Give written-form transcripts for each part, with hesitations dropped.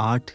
8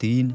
3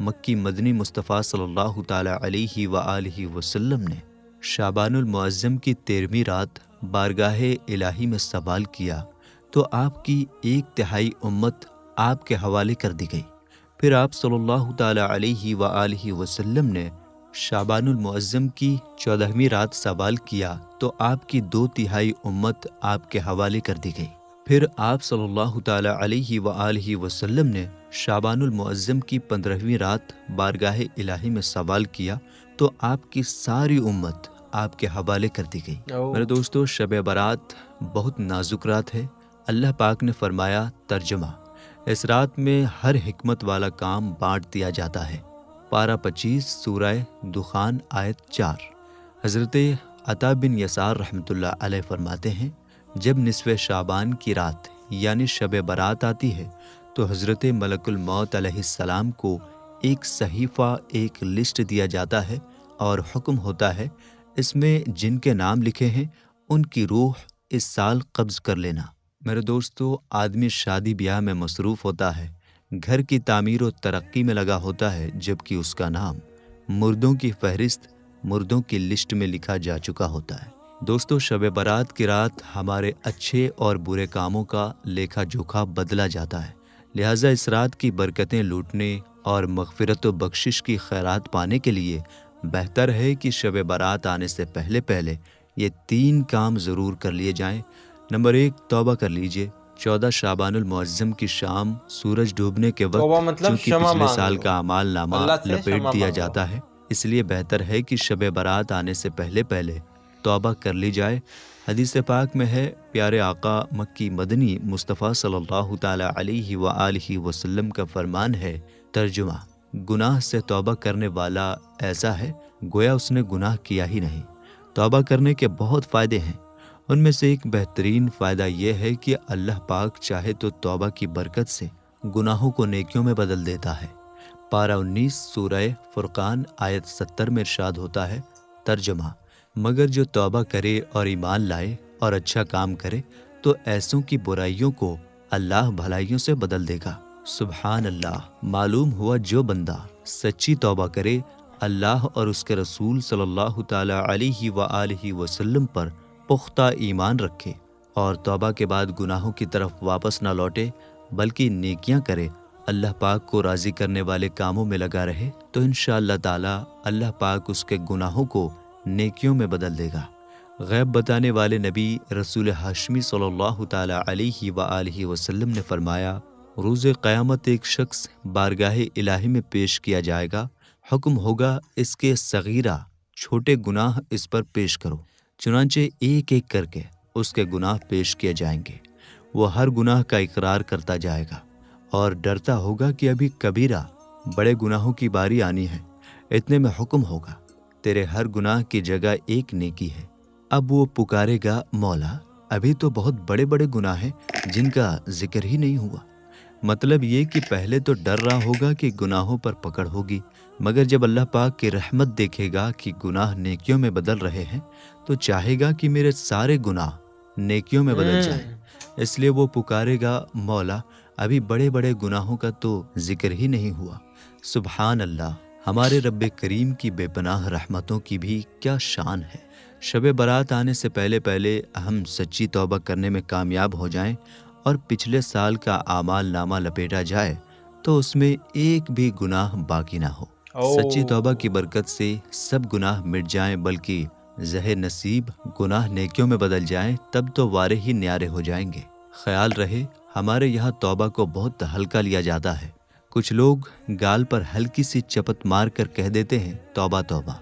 مکی مدنی مصطفیٰ صلی اللہ تعالیٰ علیہ وآلہ وسلم نے شعبان المعظم کی 13ویں رات بارگاہ الہی میں سوال کیا تو آپ کی 1/3 امت آپ کے حوالے کر دی گئی۔ پھر آپ صلی اللہ تعالیٰ علیہ وآلہ وسلم نے شعبان المعظم کی 14ویں رات سوال کیا تو آپ کی 2/3 امت آپ کے حوالے کر دی گئی۔ پھر آپ صلی اللہ تعالیٰ علیہ وآلہ وسلم نے شعبان المعظم کی 15ویں رات بارگاہ الہی میں سوال کیا تو آپ کی ساری امت آپ کے حوالے کر دی گئی۔ میرے دوستو، شب برات بہت نازک رات ہے۔ اللہ پاک نے فرمایا، ترجمہ: اس رات میں ہر حکمت والا کام بانٹ دیا جاتا ہے۔ پارہ 25 سورہ دخان آیت 4۔ حضرت عطا بن یسار رحمۃ اللہ علیہ فرماتے ہیں، جب نصف شعبان کی رات یعنی شب برات آتی ہے تو حضرت ملک الموت علیہ السلام کو ایک صحیفہ، ایک لسٹ دیا جاتا ہے اور حکم ہوتا ہے اس میں جن کے نام لکھے ہیں ان کی روح اس سال قبض کر لینا۔ میرے دوستو، آدمی شادی بیاہ میں مصروف ہوتا ہے، گھر کی تعمیر و ترقی میں لگا ہوتا ہے، جبکہ اس کا نام مردوں کی فہرست، مردوں کی لسٹ میں لکھا جا چکا ہوتا ہے۔ دوستو، شب برات کی رات ہمارے اچھے اور برے کاموں کا لیکھا جوکھا بدلا جاتا ہے، لہٰذا اس رات کی برکتیں لوٹنے اور مغفرت و بخشش کی خیرات پانے کے لیے بہتر ہے کہ شب برات آنے سے پہلے یہ 3 کام ضرور کر لیے جائیں۔ نمبر 1، توبہ کر لیجئے۔ 14 شعبان المعظم کی شام سورج ڈوبنے کے توبہ وقت مطلب چونکہ شمع پچھلے مانگ سال لو، کا اعمال نامہ اللہ سے لپیٹ شمع دیا مانگ لو۔ جاتا ہے، اس لیے بہتر ہے کہ شب برات آنے سے پہلے توبہ کر لی جائے۔ حدیث پاک میں ہے، پیارے آقا مکی مدنی مصطفیٰ صلی اللہ تعالیٰ علیہ وآلہ وسلم کا فرمان ہے، ترجمہ: گناہ سے توبہ کرنے والا ایسا ہے گویا اس نے گناہ کیا ہی نہیں۔ توبہ کرنے کے بہت فائدے ہیں، ان میں سے ایک بہترین فائدہ یہ ہے کہ اللہ پاک چاہے تو توبہ کی برکت سے گناہوں کو نیکیوں میں بدل دیتا ہے۔ پارہ 19 سورہ فرقان آیت 70 میں ارشاد ہوتا ہے، ترجمہ: مگر جو توبہ کرے اور ایمان لائے اور اچھا کام کرے تو ایسوں کی برائیوں کو اللہ بھلائیوں سے بدل دے گا۔ سبحان اللہ! معلوم ہوا جو بندہ سچی توبہ کرے، اللہ اور اس کے رسول صلی اللہ تعالیٰ علیہ وآلہ وسلم پر پختہ ایمان رکھے اور توبہ کے بعد گناہوں کی طرف واپس نہ لوٹے بلکہ نیکیاں کرے، اللہ پاک کو راضی کرنے والے کاموں میں لگا رہے، تو انشاءاللہ تعالیٰ اللہ پاک اس کے گناہوں کو نیکیوں میں بدل دے گا۔ غیب بتانے والے نبی رسول ہاشمی صلی اللہ تعالیٰ علیہ وآلہ وسلم نے فرمایا، روز قیامت ایک شخص بارگاہ الہی میں پیش کیا جائے گا، حکم ہوگا اس کے صغیرہ چھوٹے گناہ اس پر پیش کرو، چنانچہ ایک ایک کر کے اس کے گناہ پیش کیے جائیں گے۔ وہ ہر گناہ کا اقرار کرتا جائے گا اور ڈرتا ہوگا کہ ابھی کبیرہ بڑے گناہوں کی باری آنی ہے۔ اتنے میں حکم ہوگا، تیرے ہر گناہ کی جگہ ایک نیکی ہے۔ اب وہ پکارے گا، مولا ابھی تو بہت بڑے بڑے گناہ ہیں جن کا ذکر ہی نہیں ہوا۔ مطلب یہ کہ پہلے تو ڈر رہا ہوگا کہ گناہوں پر پکڑ ہوگی، مگر جب اللہ پاک کی رحمت دیکھے گا کہ گناہ نیکیوں میں بدل رہے ہیں تو چاہے گا کہ میرے سارے گناہ نیکیوں میں بدل جائیں، اس لیے وہ پکارے گا، مولا ابھی بڑے بڑے گناہوں کا تو ذکر ہی نہیں ہوا۔ سبحان اللہ! ہمارے رب کریم کی بے پناہ رحمتوں کی بھی کیا شان ہے۔ شب برات آنے سے پہلے ہم سچی توبہ کرنے میں کامیاب ہو جائیں اور پچھلے سال کا اعمال نامہ لپیٹا جائے تو اس میں ایک بھی گناہ باقی نہ ہو۔ سچی توبہ کی برکت سے سب گناہ مٹ جائیں بلکہ زہ نصیب گناہ نیکیوں میں بدل جائیں، تب تو وارے ہی نیارے ہو جائیں گے۔ خیال رہے، ہمارے یہاں توبہ کو بہت ہلکا لیا جاتا ہے۔ کچھ لوگ گال پر ہلکی سی چپت مار کر کہہ دیتے ہیں توبہ توبہ،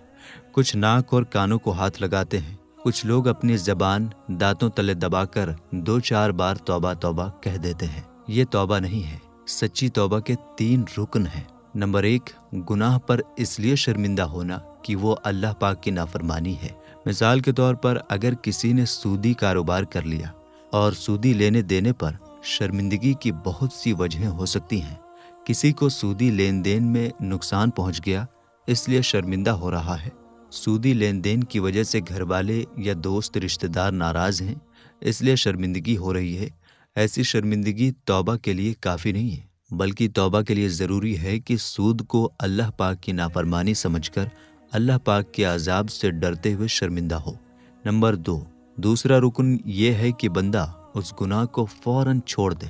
کچھ ناک اور کانوں کو ہاتھ لگاتے ہیں، کچھ لوگ اپنی زبان دانتوں تلے دبا کر 2-4 بار توبہ توبہ کہہ دیتے ہیں۔ یہ توبہ نہیں ہے۔ سچی توبہ کے 3 رکن ہیں۔ نمبر 1، گناہ پر اس لیے شرمندہ ہونا کہ وہ اللہ پاک کی نافرمانی ہے۔ مثال کے طور پر اگر کسی نے سودی کاروبار کر لیا اور سودی لینے دینے پر شرمندگی کی بہت سی وجہیں ہو سکتی ہیں۔ کسی کو سودی لین دین میں نقصان پہنچ گیا، اس لیے شرمندہ ہو رہا ہے۔ سودی لین دین کی وجہ سے گھر والے یا دوست رشتہ دار ناراض ہیں، اس لیے شرمندگی ہو رہی ہے۔ ایسی شرمندگی توبہ کے لیے کافی نہیں ہے۔ بلکہ توبہ کے لیے ضروری ہے کہ سود کو اللہ پاک کی نافرمانی سمجھ کر اللہ پاک کے عذاب سے ڈرتے ہوئے شرمندہ ہو۔ نمبر 2، دوسرا رکن یہ ہے کہ بندہ اس گناہ کو فوراً چھوڑ دے۔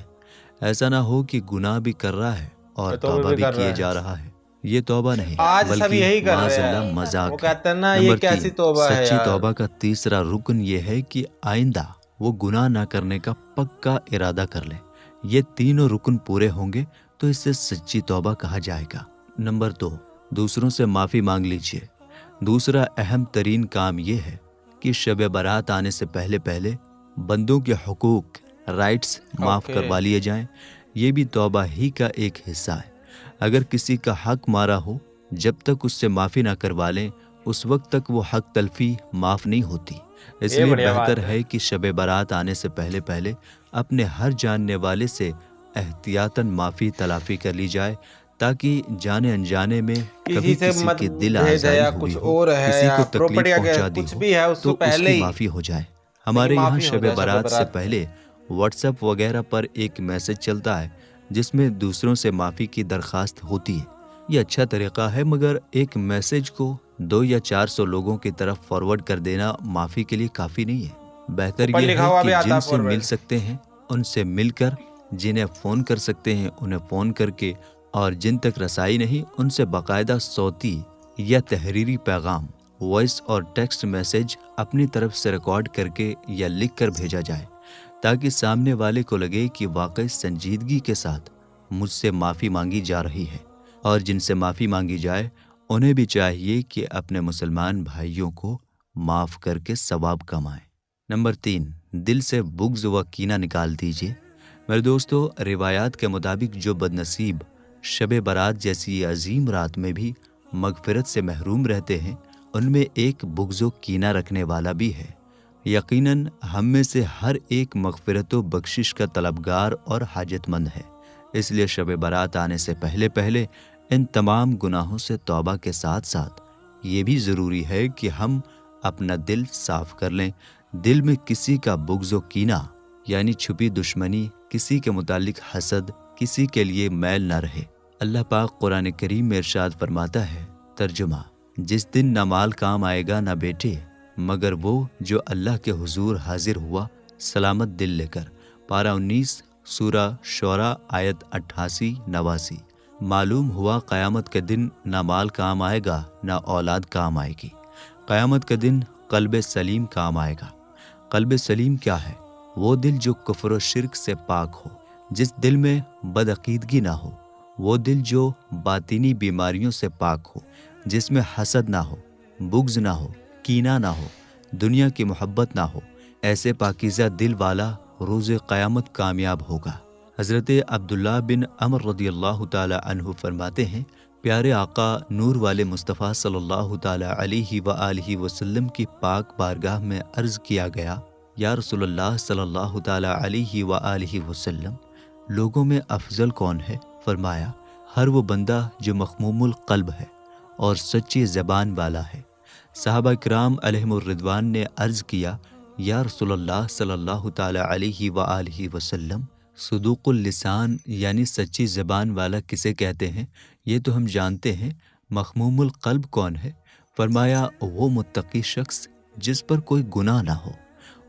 ایسا نہ ہو کہ گناہ بھی کر رہا ہے اور توبہ بھی کیے جا رہا ہے، یہ توبہ نہیں آج سب یہی بلکہ کر معاذ رہے ہیں۔ اللہ مذاق وہ ہے۔ کہتے ہیں نا یہ نمبر کیسی 3، توبہ ہے سچی یار۔ توبہ کا تیسرا رکن یہ ہے کہ آئندہ وہ گناہ نہ کرنے کا پکا ارادہ کر لے۔ یہ تینوں رکن پورے ہوں گے تو اسے سچی توبہ کہا جائے گا۔ نمبر 2، دوسروں سے معافی مانگ لیجئے۔ دوسرا اہم ترین کام یہ ہے کہ شب برات آنے سے پہلے بندوں کے حقوق رائٹس معاف کروا لیے جائیں۔ یہ بھی توبہ ہی کا ایک حصہ ہے۔ اگر کسی کا حق مارا ہو، جب تک اس سے معافی نہ کروا لیں اس وقت تک وہ حق تلفی معاف نہیں ہوتی۔ اس لیے بہتر ہے کہ شب برات آنے سے پہلے اپنے ہر جاننے والے سے احتیاطاً معافی تلافی کر لی جائے، تاکہ جانے انجانے میں کبھی کسی کے دل آزاری ہوئی ہو، کسی کو تکلیف پہنچا دی ہو تو اس کی معافی ہو جائے۔ ہمارے یہاں شب برات سے پہلے واٹس ایپ وغیرہ پر ایک میسج چلتا ہے جس میں دوسروں سے معافی کی درخواست ہوتی ہے۔ یہ اچھا طریقہ ہے، مگر ایک میسج کو 200 یا 400 لوگوں کی طرف فارورڈ کر دینا معافی کے لیے کافی نہیں ہے۔ بہتر یہ ہے کہ جن سے مل سکتے ہیں ان سے مل کر، جنہیں فون کر سکتے ہیں انہیں فون کر کے، اور جن تک رسائی نہیں ان سے باقاعدہ صوتی یا تحریری پیغام، وائس اور ٹیکسٹ میسج اپنی طرف سے ریکارڈ کر کے یا لکھ کر بھیجا جائے، تاکہ سامنے والے کو لگے کہ واقعی سنجیدگی کے ساتھ مجھ سے معافی مانگی جا رہی ہے، اور جن سے معافی مانگی جائے انہیں بھی چاہیے کہ اپنے مسلمان بھائیوں کو معاف کر کے ثواب کمائیں۔ نمبر 3، دل سے بغض و کینہ نکال دیجیے۔ میرے دوستو، روایات کے مطابق جو بد نصیب شب برات جیسی عظیم رات میں بھی مغفرت سے محروم رہتے ہیں، ان میں ایک بغض و کینہ رکھنے والا بھی ہے۔ یقیناً ہم میں سے ہر ایک مغفرت و بخشش کا طلبگار اور حاجت مند ہے، اس لیے شب برات آنے سے پہلے ان تمام گناہوں سے توبہ کے ساتھ ساتھ یہ بھی ضروری ہے کہ ہم اپنا دل صاف کر لیں۔ دل میں کسی کا بغض و کینہ یعنی چھپی دشمنی، کسی کے متعلق حسد، کسی کے لیے میل نہ رہے۔ اللہ پاک قرآن کریم میں ارشاد فرماتا ہے، ترجمہ: جس دن نہ مال کام آئے گا نہ بیٹے، مگر وہ جو اللہ کے حضور حاضر ہوا سلامت دل لے کر۔ پارہ 19 سورہ شعراء آیت 88-89۔ معلوم ہوا قیامت کے دن نہ مال کام آئے گا نہ اولاد کام آئے گی۔ قیامت کے دن قلب سلیم کام آئے گا۔ قلب سلیم کیا ہے؟ وہ دل جو کفر و شرک سے پاک ہو، جس دل میں بدعقیدگی نہ ہو، وہ دل جو باطنی بیماریوں سے پاک ہو، جس میں حسد نہ ہو، بغض نہ ہو، کینہ نہ ہو، دنیا کی محبت نہ ہو۔ ایسے پاکیزہ دل والا روز قیامت کامیاب ہوگا۔ حضرت عبداللہ بن عمر رضی اللہ تعالی عنہ فرماتے ہیں، پیارے آقا نور والے مصطفیٰ صلی اللہ تعالی علیہ وآلہ وسلم کی پاک بارگاہ میں عرض کیا گیا، یا رسول اللہ صلی اللہ تعالی علیہ وآلہ وسلم، لوگوں میں افضل کون ہے؟ فرمایا، ہر وہ بندہ جو مخموم القلب ہے اور سچی زبان والا ہے۔ صحابہ کرام علیہم الرضوان نے عرض کیا، یا رسول اللہ صلی اللہ تعالی علیہ وآلہ وسلم، صدوق اللسان یعنی سچی زبان والا کسے کہتے ہیں؟ یہ تو ہم جانتے ہیں، مخموم القلب کون ہے؟ فرمایا، وہ متقی شخص جس پر کوئی گناہ نہ ہو،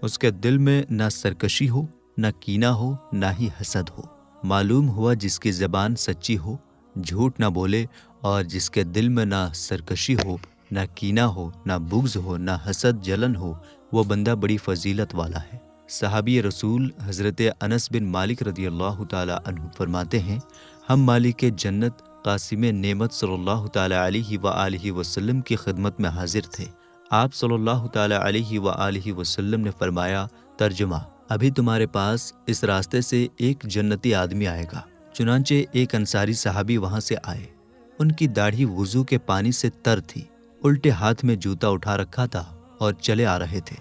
اس کے دل میں نہ سرکشی ہو، نہ کینہ ہو، نہ ہی حسد ہو۔ معلوم ہوا جس کی زبان سچی ہو، جھوٹ نہ بولے، اور جس کے دل میں نہ سرکشی ہو، نہ کینہ ہو، نہ بغض ہو، نہ حسد جلن ہو، وہ بندہ بڑی فضیلت والا ہے۔ صحابی رسول حضرت انس بن مالک رضی اللہ تعالی عنہ فرماتے ہیں، ہم مالک جنت قاسم نعمت صلی اللہ تعالی علیہ وآلہ وسلم کی خدمت میں حاضر تھے۔ آپ صلی اللہ تعالی علیہ وآلہ وسلم نے فرمایا، ترجمہ: ابھی تمہارے پاس اس راستے سے ایک جنتی آدمی آئے گا۔ چنانچہ ایک انصاری صحابی وہاں سے آئے، ان کی داڑھی وضو کے پانی سے تر تھی، الٹے ہاتھ میں جوتا اٹھا رکھا تھا اور چلے آ رہے تھے۔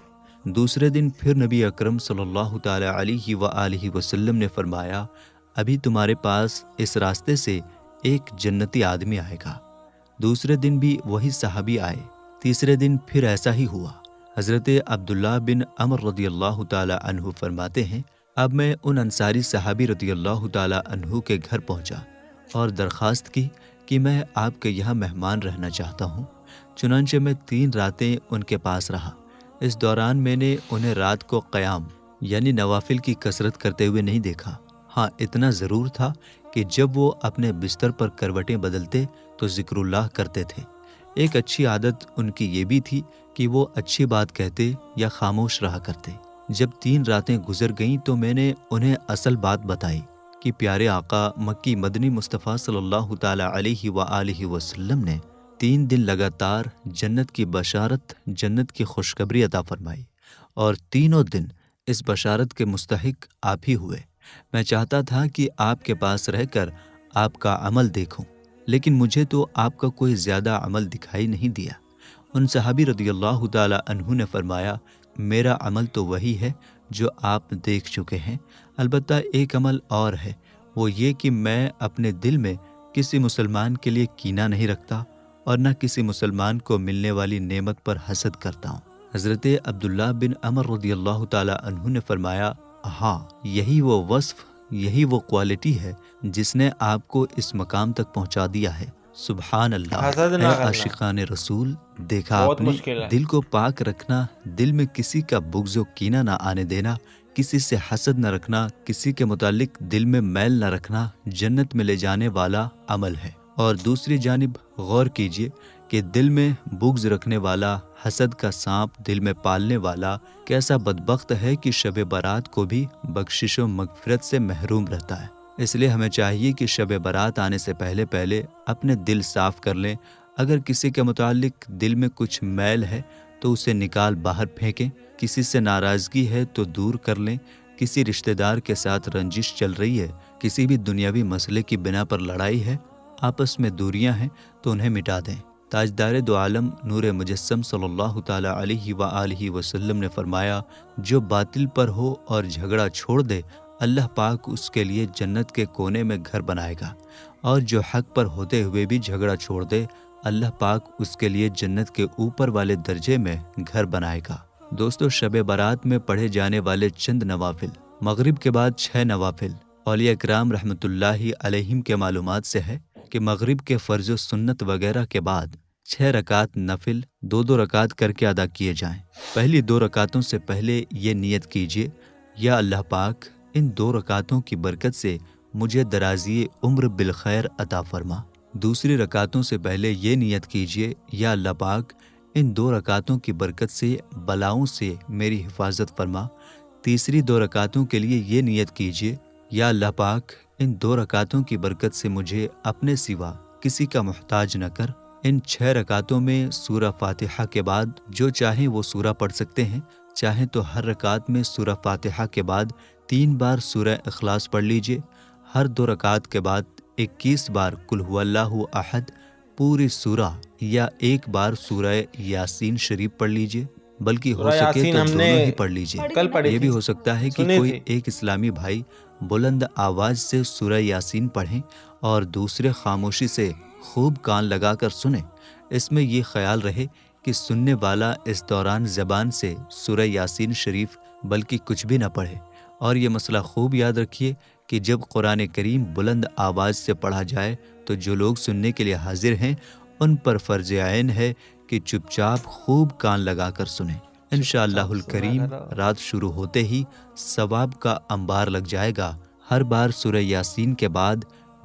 دوسرے دن پھر نبی اکرم صلی اللہ تعالی علیہ وآلہ وسلم نے فرمایا، ابھی تمہارے پاس اس راستے سے ایک جنتی آدمی آئے گا۔ دوسرے دن بھی وہی صحابی آئے، تیسرے دن پھر ایسا ہی ہوا۔ حضرت عبداللہ بن عمر رضی اللہ تعالی عنہ فرماتے ہیں، اب میں ان انصاری صحابی رضی اللہ تعالیٰ عنہ کے گھر پہنچا اور درخواست کی کہ میں آپ کے یہاں مہمان رہنا چاہتا ہوں۔ چنانچہ میں 3 راتیں ان کے پاس رہا۔ اس دوران میں نے انہیں رات کو قیام یعنی نوافل کی کثرت کرتے ہوئے نہیں دیکھا۔ ہاں اتنا ضرور تھا کہ جب وہ اپنے بستر پر کروٹیں بدلتے تو ذکر اللہ کرتے تھے۔ ایک اچھی عادت ان کی یہ بھی تھی کہ وہ اچھی بات کہتے یا خاموش رہا کرتے۔ جب 3 راتیں گزر گئیں تو میں نے انہیں اصل بات بتائی کہ پیارے آقا مکی مدنی مصطفیٰ صلی اللہ تعالیٰ علیہ وآلہ وسلم نے 3 دن لگاتار جنت کی بشارت، جنت کی خوشخبری عطا فرمائی، اور تینوں دن اس بشارت کے مستحق آپ ہی ہوئے۔ میں چاہتا تھا کہ آپ کے پاس رہ کر آپ کا عمل دیکھوں، لیکن مجھے تو آپ کا کوئی زیادہ عمل دکھائی نہیں دیا۔ ان صحابی رضی اللہ تعالیٰ عنہ نے فرمایا، میرا عمل تو وہی ہے جو آپ دیکھ چکے ہیں، البتہ ایک عمل اور ہے، وہ یہ کہ میں اپنے دل میں کسی مسلمان کے لیے کینہ نہیں رکھتا اور نہ کسی مسلمان کو ملنے والی نعمت پر حسد کرتا ہوں۔ حضرت عبداللہ بن عمر رضی اللہ تعالیٰ عنہ نے فرمایا، ہاں یہی وہ وصف، یہی وہ کوالٹی ہے جس نے آپ کو اس مقام تک پہنچا دیا ہے۔ سبحان اللہ۔ حسد نہ اے کرنا عاشقان رسول، دیکھا بہت آپ نے، مشکل ہے۔ دل کو پاک رکھنا، دل میں کسی کا بغض و کینہ نہ آنے دینا، کسی سے حسد نہ رکھنا، کسی کے متعلق دل میں میل نہ رکھنا جنت میں لے جانے والا عمل ہے۔ اور دوسری جانب غور کیجئے کہ دل میں بغض رکھنے والا، حسد کا سانپ دل میں پالنے والا کیسا بدبخت ہے کہ شب برات کو بھی بخشش و مغفرت سے محروم رہتا ہے۔ اس لیے ہمیں چاہیے کہ شب برات آنے سے پہلے اپنے دل صاف کر لیں۔ اگر کسی کے متعلق دل میں کچھ میل ہے تو اسے نکال باہر پھینکیں، کسی سے ناراضگی ہے تو دور کر لیں، کسی رشتہ دار کے ساتھ رنجش چل رہی ہے، کسی بھی دنیاوی مسئلے کی بنا پر لڑائی ہے، آپس میں دوریاں ہیں تو انہیں مٹا دیں۔ تاجدار دو عالم نور مجسم صلی اللہ تعالیٰ علیہ وآلہ وسلم نے فرمایا، جو باطل پر ہو اور جھگڑا چھوڑ دے، اللہ پاک اس کے لیے جنت کے کونے میں گھر بنائے گا، اور جو حق پر ہوتے ہوئے بھی جھگڑا چھوڑ دے، اللہ پاک اس کے لیے جنت کے اوپر والے درجے میں گھر بنائے گا۔ دوستو، شب برات میں پڑھے جانے والے چند نوافل، مغرب کے بعد 6 نوافل، اولیاء کرام رحمۃ اللہ علیہم کے معلومات سے ہے کہ مغرب کے فرض و سنت وغیرہ کے بعد 6 رکعت نفل 2 رکعت کر کے ادا کیے جائیں۔ پہلی 2 رکعتوں سے پہلے یہ نیت کیجیے، یا اللہ پاک ان 2 رکعتوں کی برکت سے مجھے درازی عمر بالخیر عطا فرما۔ دوسری رکعتوں سے پہلے یہ نیت کیجیے، یا اللہ پاک ان 2 رکعتوں کی برکت سے بلاؤں سے میری حفاظت فرما۔ تیسری 2 رکعتوں کے لیے یہ نیت کیجیے، یا اللہ پاک ان 2 رکعتوں کی برکت سے مجھے اپنے سوا کسی کا محتاج نہ کر۔ ان 6 رکعتوں میں سورہ فاتحہ کے بعد جو چاہیں وہ سورہ پڑھ سکتے ہیں، چاہیں تو ہر رکعت میں سورہ فاتحہ کے بعد 3 بار سورہ اخلاص پڑھ لیجئے، ہر 2 رکعت کے بعد 21 بار قل هو اللہ احد پوری سورہ، یا 1 بار سورہ یاسین شریف پڑھ لیجئے، بلکہ ہو سورہ سکے یاسین تو ہم دونوں نے ہی پڑھ لیجئے۔ کل پڑھی یہ بھی تھی، ہو سکتا ہے کہ سنی کوئی تھی۔ ایک اسلامی بھائی بلند آواز سے سورہ یاسین پڑھیں اور دوسرے خاموشی سے خوب کان لگا کر سنیں۔ اس میں یہ خیال رہے کہ سننے والا اس دوران زبان سے سورہ یاسین شریف بلکہ کچھ بھی نہ پڑھے۔ اور یہ مسئلہ خوب یاد رکھیے کہ جب قرآن کریم بلند آواز سے پڑھا جائے تو جو لوگ سننے کے لیے حاضر ہیں ان پر فرض عین ہے کہ چپ چاپ خوب کان لگا کر سنیں۔ انشاءاللہ الکریم رات شروع ہوتے ہی ثواب کا انبار لگ جائے گا۔ ہر بار سورہ یاسین کے بعد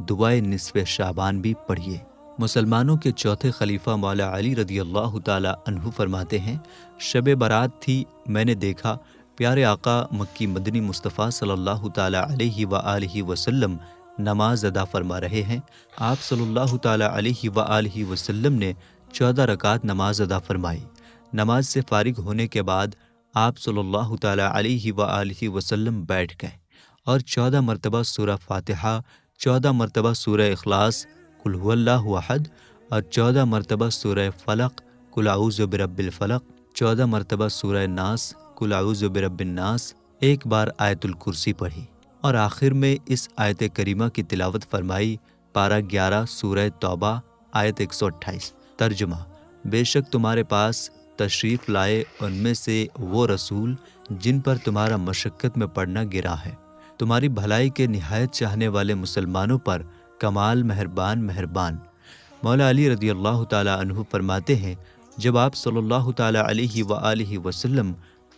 دعائے نصف شعبان بھی پڑھیے۔ مسلمانوں کے چوتھے خلیفہ مولا علی رضی اللہ تعالی عنہ فرماتے ہیں، شب برات تھی، میں نے دیکھا پیارے آقا مکی مدنی مصطفیٰ صلی اللہ تعالی علیہ وآلہ وسلم نماز ادا فرما رہے ہیں۔ آپ صلی اللہ تعالی علیہ وآلہ وسلم نے 14 رکعت نماز ادا فرمائی۔ نماز سے فارغ ہونے کے بعد آپ صلی اللہ تعالی علیہ وآلہ وسلم بیٹھ گئے اور 14 مرتبہ سورہ فاتحہ، 14 مرتبہ سورہ اخلاص قل هو اللہ احد، اور 14 مرتبہ سورہ فلق قل اعوذ برب الفلق، 14 مرتبہ سورہ ناس قل اعوذ برب الناس، 1 بار آیت الکرسی پڑھی، اور آخر میں اس آیت کریمہ کی تلاوت فرمائی، پارہ 11 سورہ توبہ آیت 128۔ ترجمہ: بے شک تمہارے پاس تشریف لائے ان میں سے وہ رسول جن پر تمہارا مشقت میں پڑنا گرا ہے، تمہاری بھلائی کے نہایت چاہنے والے مسلمانوں پر کمال مہربان۔ مولا علی رضی اللہ تعالیٰ عنہ فرماتے ہیں جب آپ صلی اللہ تعالیٰ علیہ وآلہ وسلم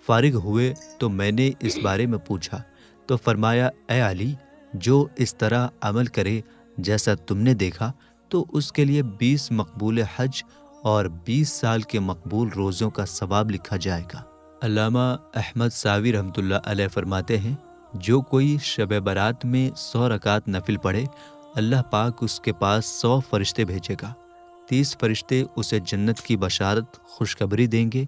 فارغ ہوئے تو میں نے اس بارے میں پوچھا تو فرمایا اے علی، جو اس طرح عمل کرے جیسا تم نے دیکھا تو اس کے لیے 20 مقبول حج اور 20 سال کے مقبول روزوں کا ثواب لکھا جائے گا۔ علامہ احمد ساوی رحمۃ اللہ علیہ فرماتے ہیں جو کوئی شب برات میں 100 رکعت نفل پڑھے اللہ پاک اس کے پاس 100 فرشتے بھیجے گا۔ 30 فرشتے اسے جنت کی بشارت خوشخبری دیں گے،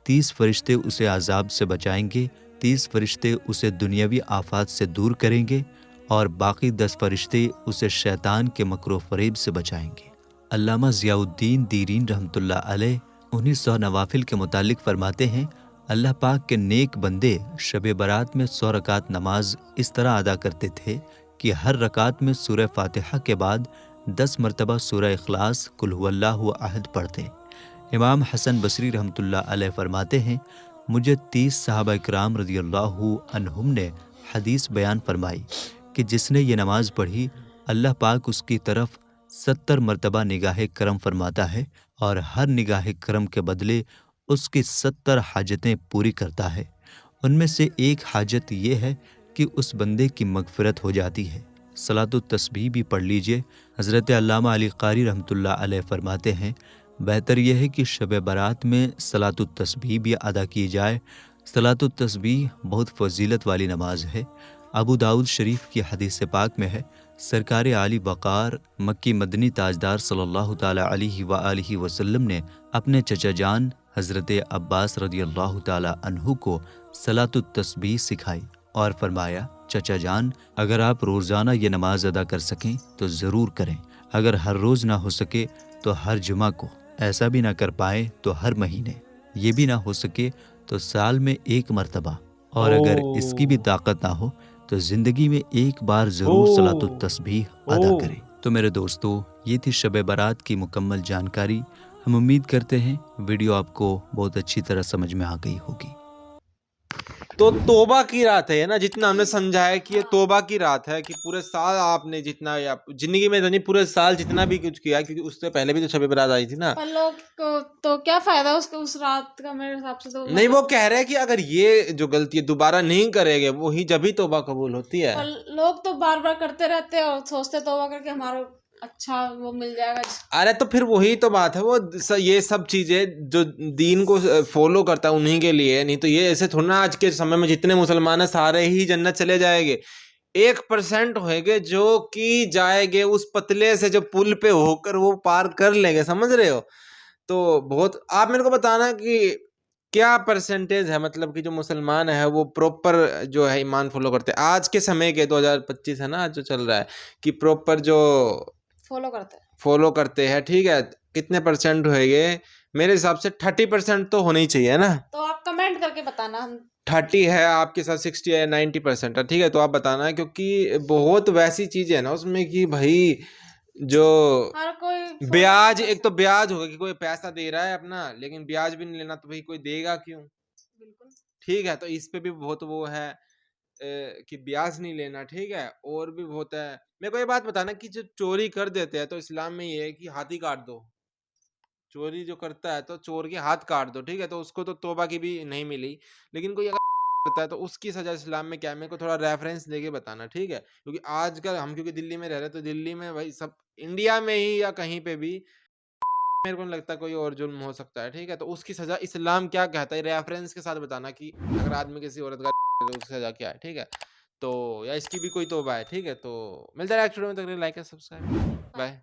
30 فرشتے اسے عذاب سے بچائیں گے، 30 فرشتے اسے دنیاوی آفات سے دور کریں گے اور باقی 10 فرشتے اسے شیطان کے مکر و فریب سے بچائیں گے۔ علامہ ضیاء الدین دیرین رحمۃ اللہ علیہ انہی 100 نوافل کے متعلق فرماتے ہیں اللہ پاک کے نیک بندے شب برات میں 100 رکعت نماز اس طرح ادا کرتے تھے کہ ہر رکعت میں سورہ فاتحہ کے بعد 10 مرتبہ سورہ اخلاص قل هو اللہ احد پڑھتے۔ امام حسن بصری رحمۃ اللہ علیہ فرماتے ہیں مجھے 30 صحابہ اکرام رضی اللہ عنہم نے حدیث بیان فرمائی کہ جس نے یہ نماز پڑھی اللہ پاک اس کی طرف 70 مرتبہ نگاہ کرم فرماتا ہے اور ہر نگاہ کرم کے بدلے اس کی 70 حاجتیں پوری کرتا ہے۔ ان میں سے ایک حاجت یہ ہے کہ اس بندے کی مغفرت ہو جاتی ہے۔ صلاۃ التسبیح بھی پڑھ لیجئے۔ حضرت علامہ علی قاری رحمۃ اللہ علیہ فرماتے ہیں بہتر یہ ہے کہ شب برات میں صلاۃ التسبیح بھی ادا کی جائے۔ صلاۃ التسبیح بہت فضیلت والی نماز ہے۔ ابو داؤد شریف کی حدیث پاک میں ہے سرکار عالی وقار مکی مدنی تاجدار صلی اللہ تعالیٰ علیہ وآلہ وسلم نے اپنے چچا جان حضرت عباس رضی اللہ تعالیٰ عنہ کو صلاۃ التسبیح سکھائی اور فرمایا چچا جان اگر آپ روزانہ یہ نماز ادا کر سکیں تو ضرور کریں، اگر ہر روز نہ ہو سکے تو ہر جمعہ کو، ایسا بھی نہ کر پائیں تو ہر مہینے، یہ بھی نہ ہو سکے تو سال میں 1 مرتبہ، اور اگر اس کی بھی طاقت نہ ہو تو زندگی میں 1 بار ضرور صلاۃ التسبیح ادا کریں۔ تو میرے دوستو یہ تھی شب برات کی مکمل جانکاری۔ ہم امید کرتے ہیں ویڈیو آپ کو بہت اچھی طرح سمجھ میں آ گئی ہوگی۔ تو توبہ کی رات ہے نا، جتنا ہم نے سمجھا ہے کہ یہ توبہ کی رات ہے کہ پورے سال آپ نے جتنا زندگی میں تو نہیں پورے سال جتنا بھی کچھ کیا، کیونکہ اس سے پہلے بھی تو شب برات آئی تھی نا۔ پر لوگ کو تو کیا فائدہ اس رات کا میرے حساب سے تو نہیں وہ کہہ رہے ہیں کہ اگر یہ جو غلطی دوبارہ نہیں کرے گے وہی جبھی توبہ قبول ہوتی ہے۔ پر لوگ تو بار بار کرتے رہتے اور سوچتے توبہ کر کے ہمارا اچھا وہ مل جائے گا۔ ارے تو پھر وہی تو بات ہے، وہ یہ سب چیزیں جو دین کو فالو کرتا ہے انہی کے لیے، نہیں تو یہ ایسے تھوڑا آج کے سمے میں جتنے مسلمان ہیں سارے ہی جنت چلے جائیں گے، 1% ہوئے گے جو کہ جائے گے اس پتلے سے جو پل پہ ہو کر وہ پار کر لیں گے، سمجھ رہے ہو؟ تو بہت آپ میرے کو بتانا کہ کیا پرسنٹیج ہے، مطلب کہ جو مسلمان ہے وہ پروپر جو ہے ایمان فالو کرتے ہیں آج کے سمے کے 2025 ہے نا جو چل رہا ہے، کہ پروپر جو فالو کرتے ہیں، ٹھیک ہے، کتنے پرسنٹ ہوئے گے؟ میرے حساب سے 30% تو ہونا ہی چاہیے نا۔ تو آپ کمنٹ کر کے بتانا، ہم 30 ہے آپ کے ساتھ 60 ہے 90% ہے، ٹھیک ہے، تو آپ بتانا، کیونکہ بہت ویسی چیزیں ہیں نا اس میں کہ بھائی جو ہر کوئی بیاج، ایک تو بیاج ہوگا کہ کوئی پیسہ دے رہا ہے اپنا لیکن بیاج بھی نہیں لینا تو بھائی کوئی دے گا کیوں؟ بالکل ٹھیک ہے، تو اس پہ بھی بہت وہ ہے کہ بیاج نہیں لینا، ٹھیک ہے، اور بھی بہت ہے۔ میرے کو یہ بات بتانا کہ جو چوری کر دیتے ہیں تو اسلام میں یہ ہے کہ ہاتھ ہی کاٹ دو، چوری جو کرتا ہے تو چور کے ہاتھ کاٹ دو، ٹھیک ہے، تو اس کو تو توبہ کی بھی نہیں ملی، لیکن کوئی اگر کرتا ہے تو اس کی سزا اسلام میں کیا ہے، میرے کو تھوڑا ریفرنس دے کے بتانا، ٹھیک ہے، کیونکہ آج کل ہم کیونکہ دلی میں رہ رہے تو دلی میں بھائی سب، انڈیا میں ہی یا کہیں پہ بھی میرے کو نہیں لگتا کوئی اور جرم ہو سکتا ہے، ٹھیک ہے، تو اس کی سزا اسلام کیا کہتا ہے ریفرنس کے ساتھ بتانا کہ اگر آدمی کسی عورت کا تو اس کی سزا کیا ہے، ٹھیک ہے، تو یا اس کی بھی کوئی توبہ ہے، ٹھیک ہے، تو ملتا ہے نیکسٹ ویڈیو میں، تک لائک اور سبسکرائب، بائے۔